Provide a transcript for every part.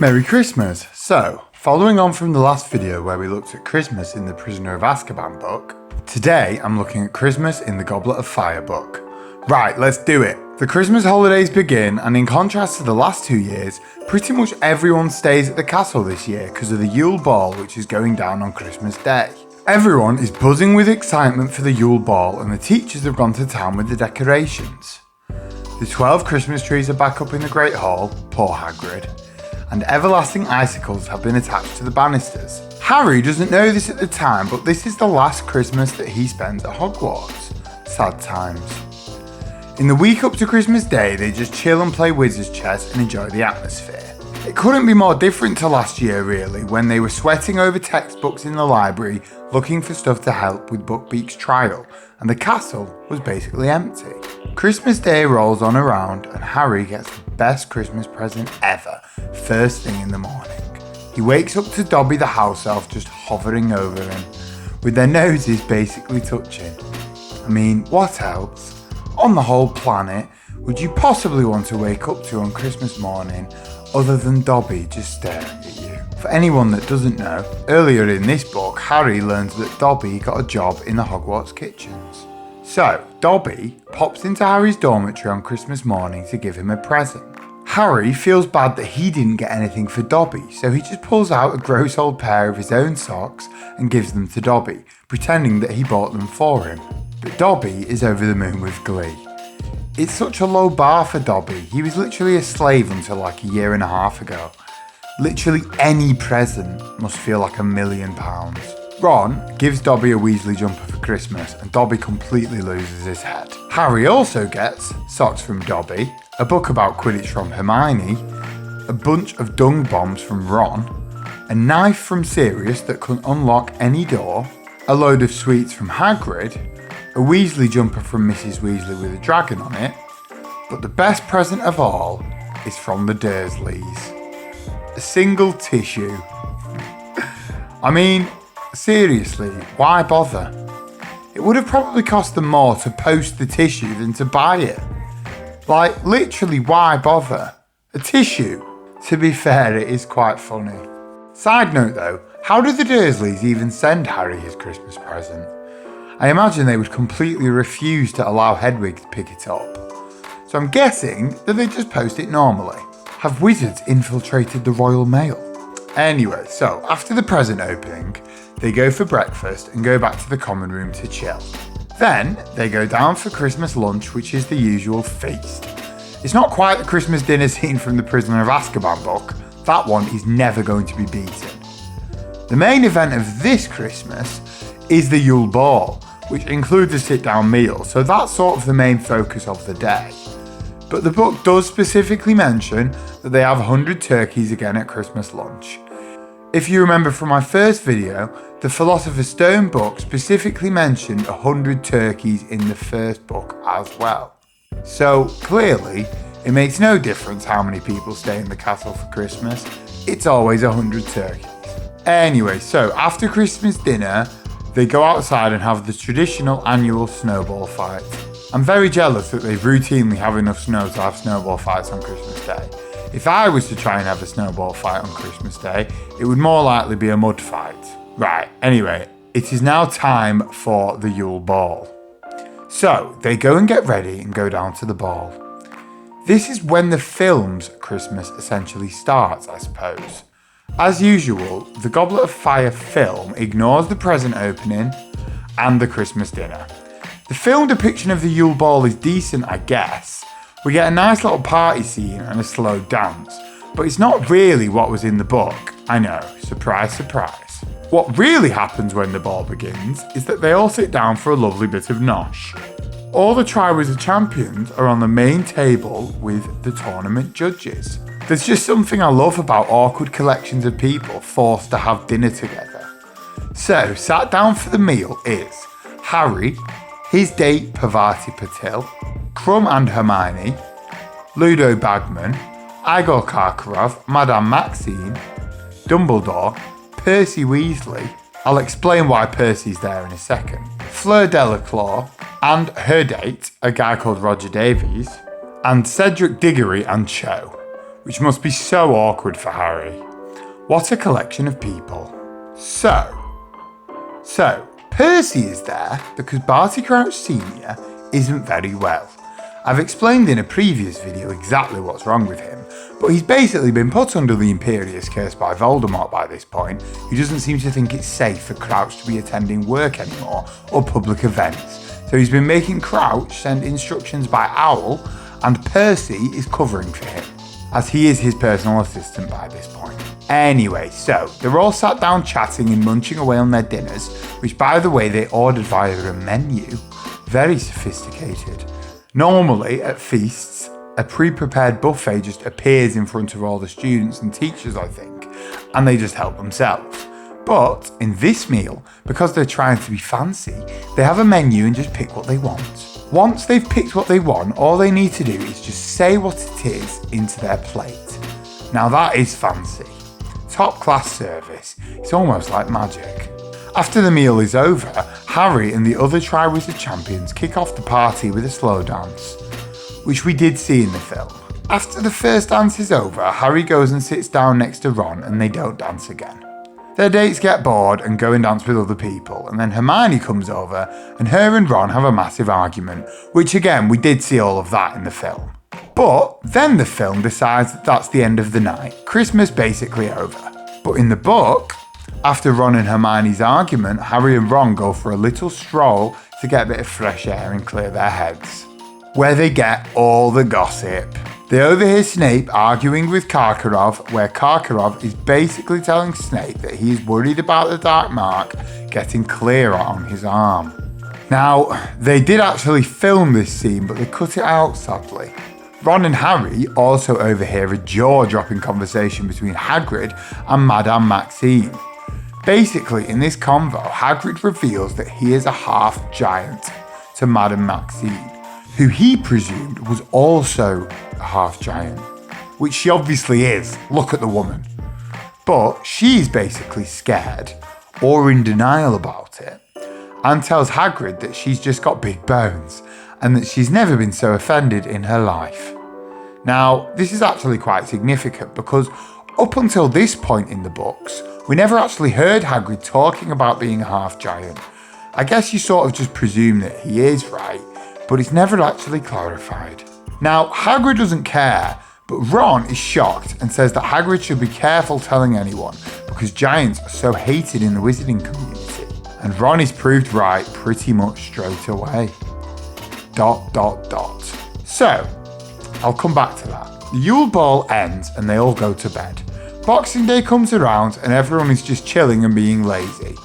Merry Christmas! So, following on from the last video where we looked at Christmas in the Prisoner of Azkaban book, today I'm looking at Christmas in the Goblet of Fire book. Right, let's do it! The Christmas holidays begin, and in contrast to the last 2 years, pretty much everyone stays at the castle this year because of the Yule Ball which is going down on Christmas Day. Everyone is buzzing with excitement for the Yule Ball, and the teachers have gone to town with the decorations. The 12 Christmas trees are back up in the Great Hall, poor Hagrid, and everlasting icicles have been attached to the banisters. Harry doesn't know this at the time, but this is the last Christmas that he spends at Hogwarts. Sad times. In the week up to Christmas Day, they just chill and play wizard's chess and enjoy the atmosphere. It couldn't be more different to last year really, when they were sweating over textbooks in the library looking for stuff to help with Buckbeak's trial, and the castle was basically empty. Christmas Day rolls on around and Harry gets the best Christmas present ever, first thing in the morning. He wakes up to Dobby the house elf just hovering over him, with their noses basically touching. I mean, what else, on the whole planet, would you possibly want to wake up to on Christmas morning other than Dobby just staring at you? For anyone that doesn't know, earlier in this book, Harry learns that Dobby got a job in the Hogwarts kitchens. So, Dobby pops into Harry's dormitory on Christmas morning to give him a present. Harry feels bad that he didn't get anything for Dobby, so he just pulls out a gross old pair of his own socks and gives them to Dobby, pretending that he bought them for him. But Dobby is over the moon with glee. It's such a low bar for Dobby. He was literally a slave until like a year and a half ago. Literally any present must feel like £1 million. Ron gives Dobby a Weasley jumper for Christmas and Dobby completely loses his head. Harry also gets socks from Dobby, a book about Quidditch from Hermione, a bunch of dung bombs from Ron, a knife from Sirius that can unlock any door, a load of sweets from Hagrid, a Weasley jumper from Mrs. Weasley with a dragon on it, but the best present of all is from the Dursleys. A single tissue. I mean, seriously, why bother? It would have probably cost them more to post the tissue than to buy it. Like, literally, why bother? A tissue. To be fair, it is quite funny. Side note though, how did the Dursleys even send Harry his Christmas present? I imagine they would completely refuse to allow Hedwig to pick it up. So I'm guessing that they just post it normally. Have wizards infiltrated the Royal Mail? Anyway, so after the present opening, they go for breakfast and go back to the common room to chill. Then they go down for Christmas lunch, which is the usual feast. It's not quite the Christmas dinner scene from the Prisoner of Azkaban book. That one is never going to be beaten. The main event of this Christmas is the Yule Ball, which includes a sit-down meal, so that's sort of the main focus of the day. But the book does specifically mention that they have 100 turkeys again at Christmas lunch. If you remember from my first video, the Philosopher's Stone book specifically mentioned 100 turkeys in the first book as well. So clearly, it makes no difference how many people stay in the castle for Christmas, it's always 100 turkeys. Anyway, so after Christmas dinner, they go outside and have the traditional annual snowball fight. I'm very jealous that they routinely have enough snow to have snowball fights on Christmas Day. If I was to try and have a snowball fight on Christmas Day, it would more likely be a mud fight. Right, anyway, it is now time for the Yule Ball. So, they go and get ready and go down to the ball. This is when the film's Christmas essentially starts, I suppose. As usual, the Goblet of Fire film ignores the present opening and the Christmas dinner. The film depiction of the Yule Ball is decent, I guess. We get a nice little party scene and a slow dance, but it's not really what was in the book. I know, surprise, surprise. What really happens when the ball begins is that they all sit down for a lovely bit of nosh. All the Triwizard champions are on the main table with the tournament judges. There's just something I love about awkward collections of people forced to have dinner together. So, sat down for the meal is Harry, his date Parvati Patil, Krum and Hermione, Ludo Bagman, Igor Karkaroff, Madame Maxine, Dumbledore, Percy Weasley, I'll explain why Percy's there in a second, Fleur Delacroix, and her date, a guy called Roger Davies, and Cedric Diggory and Cho. which must be so awkward for Harry. What a collection of people. So, Percy is there because Barty Crouch Sr. isn't very well. I've explained in a previous video exactly what's wrong with him, but he's basically been put under the Imperious Curse by Voldemort by this point, who doesn't seem to think it's safe for Crouch to be attending work anymore or public events. So he's been making Crouch send instructions by owl, and Percy is covering for him, as he is his personal assistant by this point. Anyway, so they're all sat down chatting and munching away on their dinners, which by the way they ordered via a menu. Very sophisticated. Normally at feasts, a pre-prepared buffet just appears in front of all the students and teachers, I think, and they just help themselves. But in this meal, because they're trying to be fancy, they have a menu and just pick what they want. Once they've picked what they want, all they need to do is just say what it is into their plate. Now that is fancy. Top class service. It's almost like magic. After the meal is over, Harry and the other Triwizard Champions kick off the party with a slow dance, which we did see in the film. After the first dance is over, Harry goes and sits down next to Ron and they don't dance again. Their dates get bored and go and dance with other people, and then Hermione comes over and her and Ron have a massive argument, which again, we did see all of that in the film. But then the film decides that that's the end of the night, Christmas basically over. But in the book, after Ron and Hermione's argument, Harry and Ron go for a little stroll to get a bit of fresh air and clear their heads, where they get all the gossip. They overhear Snape arguing with Karkaroff, where Karkaroff is basically telling Snape that he is worried about the dark mark getting clearer on his arm. Now, they did actually film this scene, but they cut it out sadly. Ron and Harry also overhear a jaw-dropping conversation between Hagrid and Madame Maxime. Basically, in this convo, Hagrid reveals that he is a half-giant to Madame Maxime, who he presumed was also a half-giant, which she obviously is. Look at the woman. But she's basically scared, or in denial about it, and tells Hagrid that she's just got big bones, and that she's never been so offended in her life. Now, this is actually quite significant because up until this point in the books, we never actually heard Hagrid talking about being a half-giant. I guess you sort of just presume that he is, right? But it's never actually clarified. Now, Hagrid doesn't care, but Ron is shocked and says that Hagrid should be careful telling anyone because giants are so hated in the wizarding community. And Ron is proved right pretty much straight away. ... So, I'll come back to that. The Yule Ball ends and they all go to bed. Boxing Day comes around and everyone is just chilling and being lazy.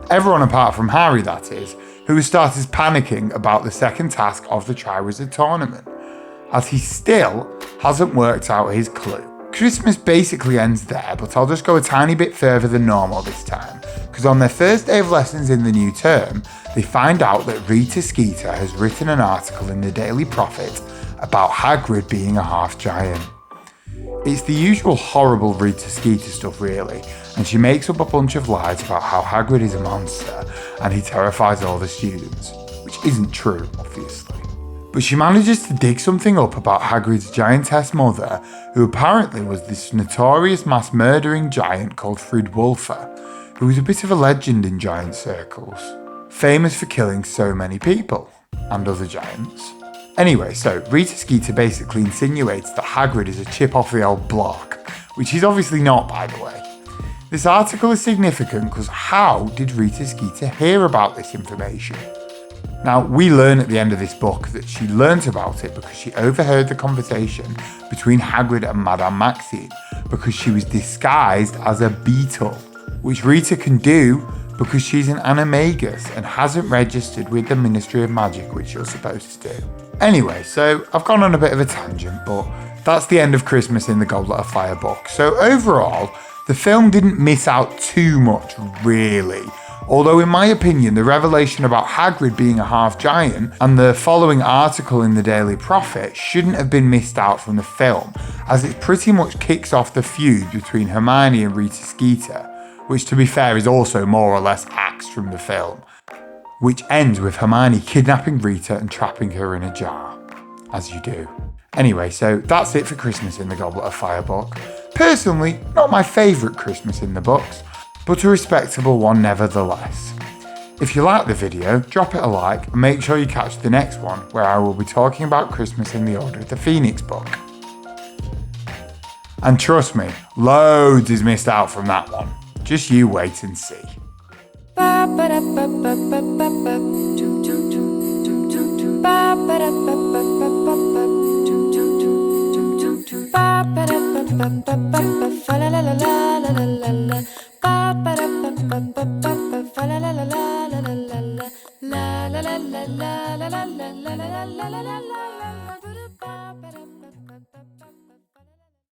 Everyone apart from Harry, that is, who has started panicking about the second task of the Triwizard Tournament, as he still hasn't worked out his clue. Christmas basically ends there, but I'll just go a tiny bit further than normal this time, because on their first day of lessons in the new term, they find out that Rita Skeeter has written an article in the Daily Prophet about Hagrid being a half-giant. It's the usual horrible Rita Skeeter stuff really, and she makes up a bunch of lies about how Hagrid is a monster and he terrifies all the students, which isn't true, obviously. But she manages to dig something up about Hagrid's giantess mother, who apparently was this notorious mass-murdering giant called Fridwulfa, who was a bit of a legend in giant circles, famous for killing so many people, and other giants. Anyway, so Rita Skeeter basically insinuates that Hagrid is a chip off the old block, which he's obviously not, by the way. This article is significant because how did Rita Skeeter hear about this information? Now, we learn at the end of this book that she learnt about it because she overheard the conversation between Hagrid and Madame Maxime because she was disguised as a beetle, which Rita can do because she's an animagus and hasn't registered with the Ministry of Magic, which you're supposed to do. Anyway, so I've gone on a bit of a tangent, but that's the end of Christmas in the Goblet of Fire book. So overall, the film didn't miss out too much, really. Although in my opinion, the revelation about Hagrid being a half-giant and the following article in the Daily Prophet shouldn't have been missed out from the film, as it pretty much kicks off the feud between Hermione and Rita Skeeter, which to be fair is also more or less axed from the film, which ends with Hermione kidnapping Rita and trapping her in a jar. as you do. Anyway, so that's it for Christmas in the Goblet of Fire book. Personally, not my favourite Christmas in the books, but a respectable one nevertheless. If you like the video, drop it a like and make sure you catch the next one where I will be talking about Christmas in the Order of the Phoenix book. And trust me, loads is missed out from that one. Just you wait and see. Fa la la la la la.